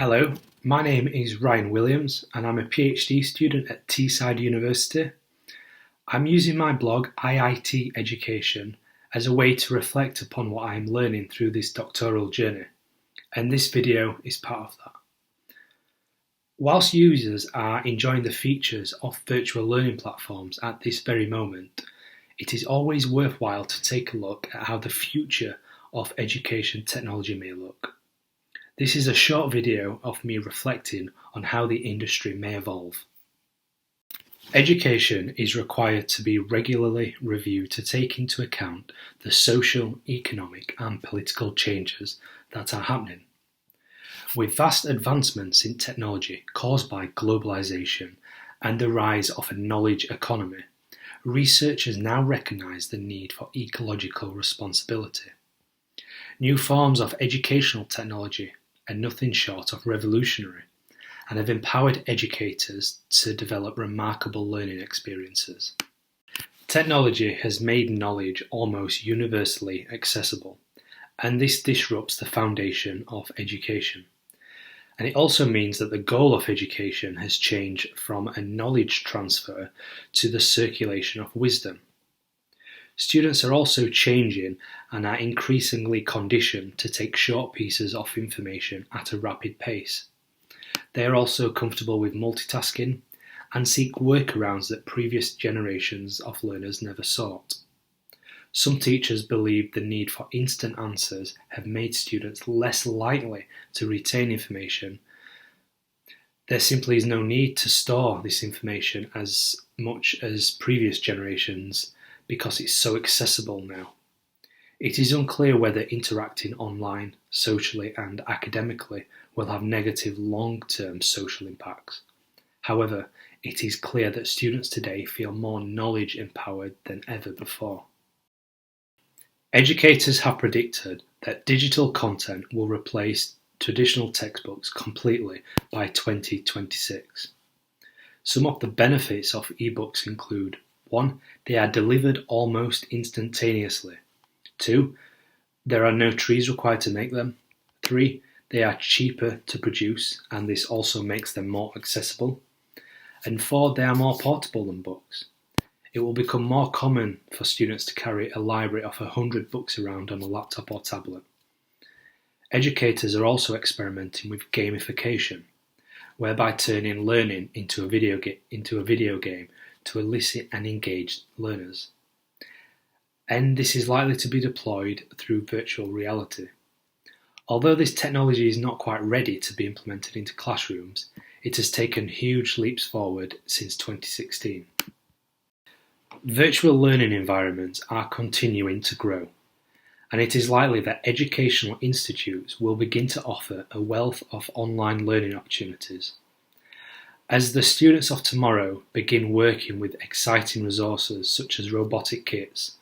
Hello, my name is Ryan Williams and I'm a PhD student at Teesside University. I'm using my blog IIT Education as a way to reflect upon what I am learning through this doctoral journey, and this video is part of that. Whilst users are enjoying the features of virtual learning platforms at this very moment, it is always worthwhile to take a look at how the future of education technology may look. This is a short video of me reflecting on how the industry may evolve. Education is required to be regularly reviewed to take into account the social, economic and political changes that are happening. With vast advancements in technology caused by globalization and the rise of a knowledge economy, researchers now recognise the need for ecological responsibility. New forms of educational technology are nothing short of revolutionary and have empowered educators to develop remarkable learning experiences. Technology has made knowledge almost universally accessible, and this disrupts the foundation of education. And it also means that the goal of education has changed from a knowledge transfer to the circulation of wisdom. Students are also changing and are increasingly conditioned to take short pieces of information at a rapid pace. They are also comfortable with multitasking and seek workarounds that previous generations of learners never sought. Some teachers believe the need for instant answers have made students less likely to retain information. There simply is no need to store this information as much as previous generations because it's so accessible now. It is unclear whether interacting online, socially and academically will have negative long-term social impacts. However, it is clear that students today feel more knowledge empowered than ever before. Educators have predicted that digital content will replace traditional textbooks completely by 2026. Some of the benefits of ebooks include: 1. They are delivered almost instantaneously. 2. There are no trees required to make them. 3. They are cheaper to produce, and this also makes them more accessible. And 4. They are more portable than books. It will become more common for students to carry a library of 100 books around on a laptop or tablet. Educators are also experimenting with gamification, whereby turning learning into a video game to elicit and engage learners. And this is likely to be deployed through virtual reality. Although this technology is not quite ready to be implemented into classrooms, it has taken huge leaps forward since 2016. Virtual learning environments are continuing to grow, and it is likely that educational institutes will begin to offer a wealth of online learning opportunities. As the students of tomorrow begin working with exciting resources such as robotic kits,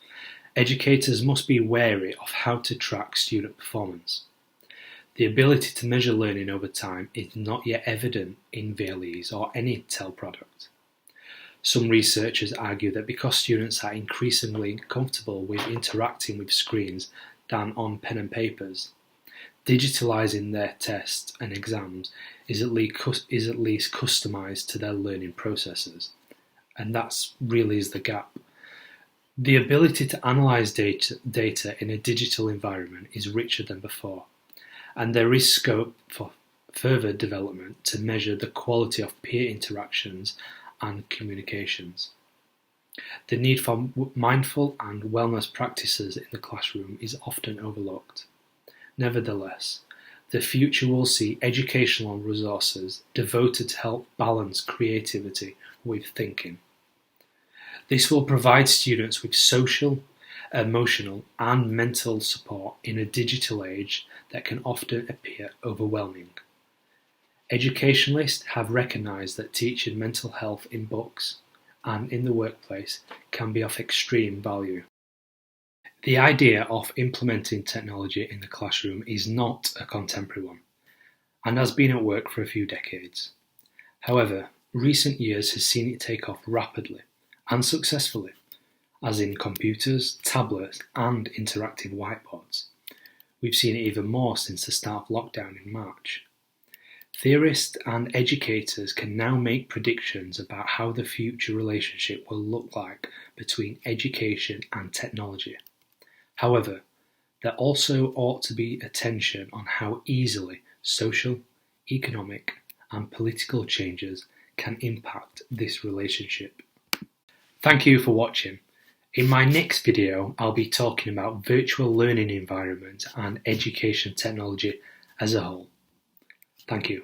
educators must be wary of how to track student performance. The ability to measure learning over time is not yet evident in VLEs or any TEL product. Some researchers argue that because students are increasingly comfortable with interacting with screens than on pen and papers, digitalizing their tests and exams is at least customized to their learning processes. And that's really is the gap. The ability to analyze data in a digital environment is richer than before, and there is scope for further development to measure the quality of peer interactions and communications. The need for mindful and wellness practices in the classroom is often overlooked. Nevertheless, the future will see educational resources devoted to help balance creativity with thinking. This will provide students with social, emotional and mental support in a digital age that can often appear overwhelming. Educationalists have recognised that teaching mental health in books and in the workplace can be of extreme value. The idea of implementing technology in the classroom is not a contemporary one, and has been at work for a few decades. However, recent years has seen it take off rapidly and successfully, as in computers, tablets and interactive whiteboards. We've seen it even more since the start of lockdown in March. Theorists and educators can now make predictions about how the future relationship will look like between education and technology. However, there also ought to be attention on how easily social, economic, and political changes can impact this relationship. Thank you for watching. In my next video, I'll be talking about virtual learning environments and education technology as a whole. Thank you.